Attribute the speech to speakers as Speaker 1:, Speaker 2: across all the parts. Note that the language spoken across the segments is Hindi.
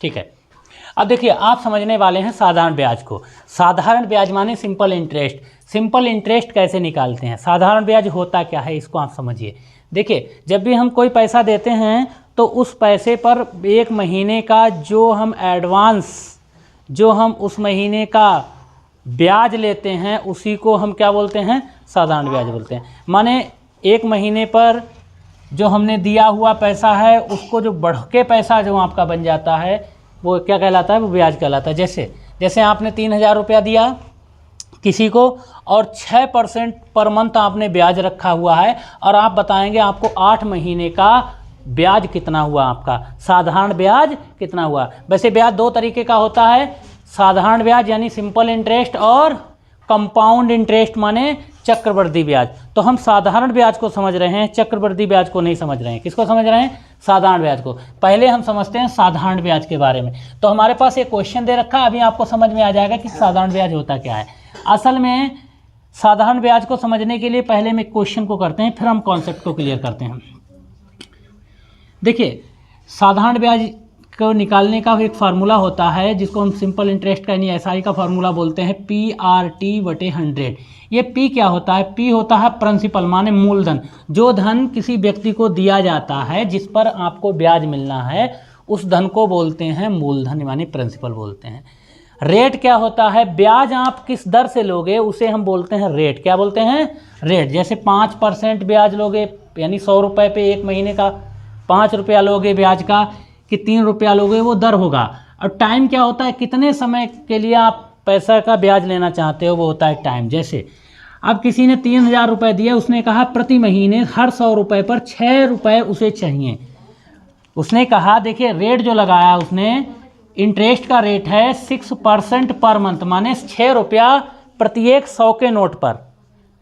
Speaker 1: ठीक है। अब देखिए आप समझने वाले हैं साधारण ब्याज को। साधारण ब्याज माने सिंपल इंटरेस्ट। सिंपल इंटरेस्ट कैसे निकालते हैं, साधारण ब्याज होता क्या है, इसको आप समझिए। देखिए जब भी हम कोई पैसा देते हैं तो उस पैसे पर एक महीने का जो हम एडवांस, जो हम उस महीने का ब्याज लेते हैं उसी को हम क्या बोलते हैं, साधारण ब्याज बोलते हैं। माने एक महीने पर जो हमने दिया हुआ पैसा है उसको जो बढ़ के पैसा जो आपका बन जाता है वो क्या कहलाता है, वो ब्याज कहलाता है। जैसे आपने 3,000 रुपया दिया किसी को और 6% पर मंथ आपने ब्याज रखा हुआ है और आप बताएंगे आपको 8 महीने का ब्याज कितना हुआ, आपका साधारण ब्याज कितना हुआ। वैसे ब्याज दो तरीके का होता है, साधारण ब्याज यानी सिंपल इंटरेस्ट और कंपाउंड इंटरेस्ट माने चक्रवृद्धि ब्याज। तो हम साधारण ब्याज को समझ रहे हैं, चक्रवृद्धि ब्याज को नहीं समझ रहे हैं। किसको समझ रहे हैं, साधारण ब्याज को। पहले हम समझते हैं साधारण ब्याज के बारे में। तो हमारे पास एक क्वेश्चन दे रखा है, अभी आपको समझ में आ जाएगा कि साधारण ब्याज होता क्या है। असल में साधारण ब्याज को समझने के लिए पहले हम एक क्वेश्चन को करते हैं, फिर हम कॉन्सेप्ट को क्लियर करते हैं। देखिए साधारण ब्याज को निकालने का एक फार्मूला होता है जिसको हम सिंपल इंटरेस्ट का यानी एसआई का फार्मूला बोलते हैं, PRT/100। ये P क्या होता है, P होता है प्रिंसिपल माने मूलधन। जो धन किसी व्यक्ति को दिया जाता है जिस पर आपको ब्याज मिलना है उस धन को बोलते हैं मूलधन यानी प्रिंसिपल बोलते हैं। रेट क्या होता है, ब्याज आप किस दर से लोगे उसे हम बोलते हैं रेट। क्या बोलते हैं, रेट। जैसे 5% ब्याज लोगे यानी 100 रुपये पे एक महीने का 5 रुपया लोगे ब्याज का, कि 3 रुपया लोगे, वो दर होगा। और टाइम क्या होता है, कितने समय के लिए आप पैसा का ब्याज लेना चाहते हो, वो होता है टाइम। जैसे अब किसी ने 3,000 रुपये दिए, उसने कहा प्रति महीने हर 100 रुपये पर 6 रुपये उसे चाहिए। उसने कहा देखिए रेट जो लगाया उसने, इंटरेस्ट का रेट है 6% पर मंथ माने 6 रुपया प्रत्येक 100 के नोट पर।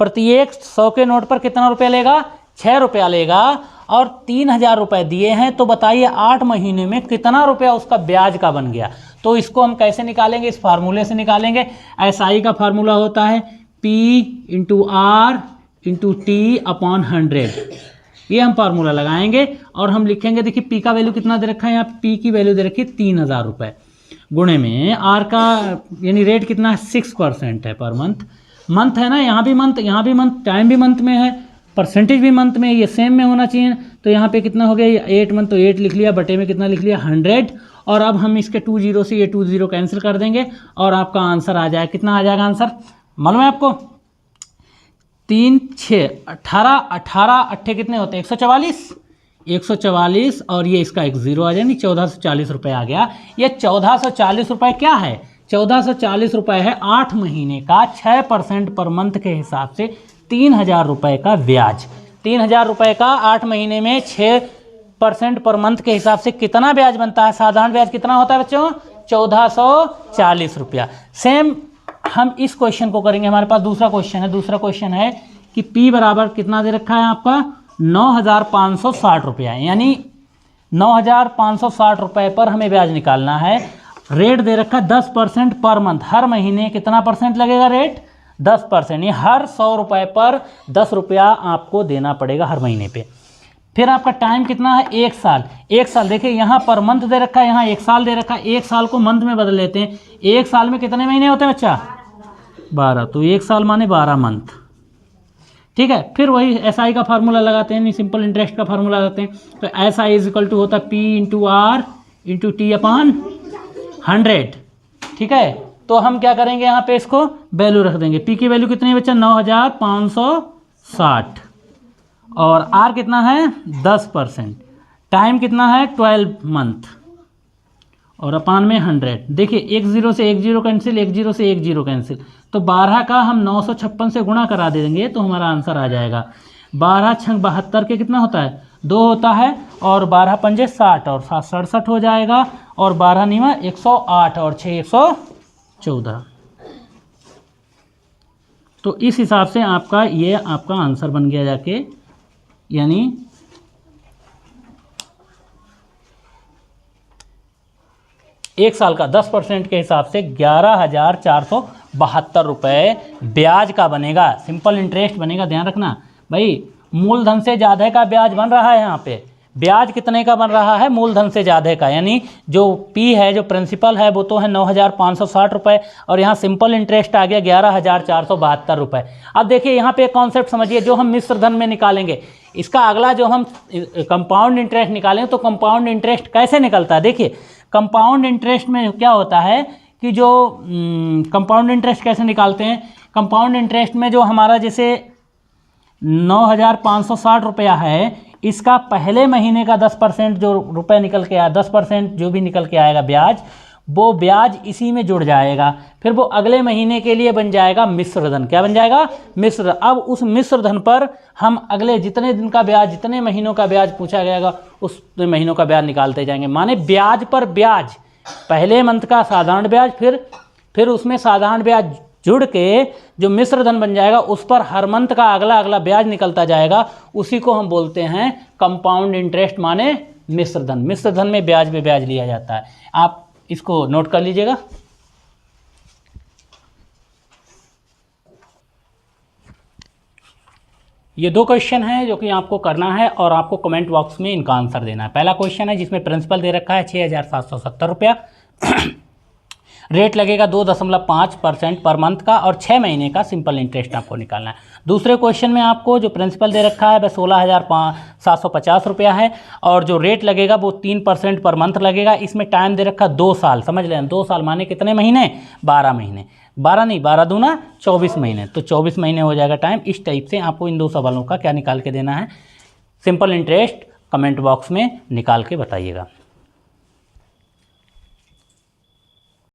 Speaker 1: प्रत्येक 100 के नोट पर कितना रुपया लेगा, 6 रुपया लेगा। और 3,000 रुपये दिए हैं तो बताइए 8 महीने में कितना रुपया उसका ब्याज का बन गया। तो इसको हम कैसे निकालेंगे, इस फार्मूले से निकालेंगे। एसआई का फार्मूला होता है P/R/T/100। ये हम फार्मूला लगाएंगे और हम लिखेंगे, देखिए P का वैल्यू कितना दे रखा है, यहाँ P की वैल्यू दे रखी है 3,000 रुपये, गुणे में R का यानी रेट कितना है 6% है पर मंथ। मंथ है ना, यहाँ भी मंथ, यहाँ भी मंथ, टाइम भी मंथ में है, परसेंटेज भी मंथ में, ये सेम में होना चाहिए। तो यहाँ पे कितना हो गया, 8 मंथ, तो 8 लिख लिया, बटे में कितना लिख लिया 100। और अब हम इसके 2 0 से ये 2 0 कैंसिल कर देंगे और आपका आंसर आ जाएगा, कितना आ जाएगा आंसर मालूम है आपको, 3 6 18 18 अट्ठे कितने होते हैं 144 और ये इसका एक 0 आ जाए, नहीं 1440 रुपये आ गया। ये 1440 रुपये क्या है, 1440 रुपये है 8 महीने का 6% पर मंथ के हिसाब से 3,000 रुपये का ब्याज। 3,000 रुपये का 8 महीने में 6% पर मंथ के हिसाब से कितना ब्याज बनता है, साधारण ब्याज कितना होता है बच्चों, 1440 रुपया। सेम हम इस क्वेश्चन को करेंगे, हमारे पास दूसरा क्वेश्चन है कि P बराबर कितना दे रखा है आपका 9,560 रुपया, यानी 9,560 रुपये पर हमें ब्याज निकालना है। रेट दे रखा है 10% पर मंथ, हर महीने कितना परसेंट लगेगा रेट, 10%, ये हर 100 रुपये पर 10 रुपया आपको देना पड़ेगा हर महीने पे। फिर आपका टाइम कितना है, 1 साल। 1 साल देखिए यहाँ पर मंथ दे रखा है, यहाँ 1 साल दे रखा है, 1 साल को मंथ में बदल लेते हैं। 1 साल में कितने महीने होते हैं बच्चा, 12, तो 1 साल माने 12 मंथ। ठीक है, फिर वही एसआई का फार्मूला लगाते हैं, नहीं सिंपल इंटरेस्ट का फार्मूला लगाते हैं। तो एसआई इक्वल टू होता है P/R/T/100। ठीक है, तो हम क्या करेंगे, यहाँ पे इसको वैल्यू रख देंगे। P की वैल्यू कितनी है बच्चा 9,560 और R कितना है 10%, टाइम कितना है 12 मंथ और अपान में 100। देखिए 1 0 से 1 0 कैंसिल, 1 0 से 1 0 कैंसिल, तो 12 का हम 956 से गुणा करा देंगे तो हमारा आंसर आ जाएगा। 12 छंग 72 के कितना होता है 2 होता है, और 12 पंजे 60 और 7 67 हो जाएगा, और 12 निमा 108 और 6 114। तो इस हिसाब से आपका ये आपका आंसर बन गया जाके, यानी एक साल का 10% के हिसाब से 11,472 रुपये ब्याज का बनेगा, सिंपल इंटरेस्ट बनेगा। ध्यान रखना भाई, मूलधन से ज़्यादा का ब्याज बन रहा है यहाँ पे, ब्याज कितने का बन रहा है, मूलधन से ज़्यादा का, यानी जो P है, जो प्रिंसिपल है, वो तो है 9,560 रुपये और यहाँ सिंपल इंटरेस्ट आ गया 11,472 रुपये। अब देखिए यहाँ पे एक कॉन्सेप्ट समझिए, जो हम मिश्र धन में निकालेंगे, इसका अगला जो हम कंपाउंड इंटरेस्ट निकालेंगे तो कंपाउंड इंटरेस्ट कैसे निकलता है। देखिए कंपाउंड इंटरेस्ट में क्या होता है कि जो कंपाउंड इंटरेस्ट कैसे निकालते हैं, कंपाउंड इंटरेस्ट में जो हमारा जैसे 9,560 रुपया है, इसका पहले महीने का 10% जो रुपए निकल के आया, 10% जो भी निकल के आएगा ब्याज, वो ब्याज इसी में जुड़ जाएगा, फिर वो अगले महीने के लिए बन जाएगा मिश्र धन। क्या बन जाएगा, मिश्र। अब उस मिश्र धन पर हम अगले जितने दिन का ब्याज, जितने महीनों का ब्याज पूछा जाएगा, उस महीनों का ब्याज निकालते जाएंगे। माने ब्याज पर ब्याज, पहले मंथ का साधारण ब्याज, फिर उसमें साधारण ब्याज जुड़ के जो मिश्र धन बन जाएगा, उस पर हर मंथ का अगला अगला ब्याज निकलता जाएगा। उसी को हम बोलते हैं कंपाउंड इंटरेस्ट, माने मिश्र धन। मिश्र धन में ब्याज पे ब्याज लिया जाता है। आप इसको नोट कर लीजिएगा। ये 2 क्वेश्चन हैं जो कि आपको करना है और आपको कमेंट बॉक्स में इनका आंसर देना है। पहला क्वेश्चन है जिसमें प्रिंसिपल दे रखा है 6,770 रुपया, रेट लगेगा 2.5% पर मंथ का और 6 महीने का सिंपल इंटरेस्ट आपको निकालना है। दूसरे क्वेश्चन में आपको जो प्रिंसिपल दे रखा है वह 16,750 रुपया है और जो रेट लगेगा वो 3% पर मंथ लगेगा। इसमें टाइम दे रखा 2 साल, समझ लें 2 साल माने कितने महीने, 12 महीने, 12 नहीं 12 दूना 24 महीने, तो 24 महीने हो जाएगा टाइम। इस टाइप से आपको इन 2 सवालों का क्या निकाल के देना है, सिंपल इंटरेस्ट कमेंट बॉक्स में निकाल के बताइएगा।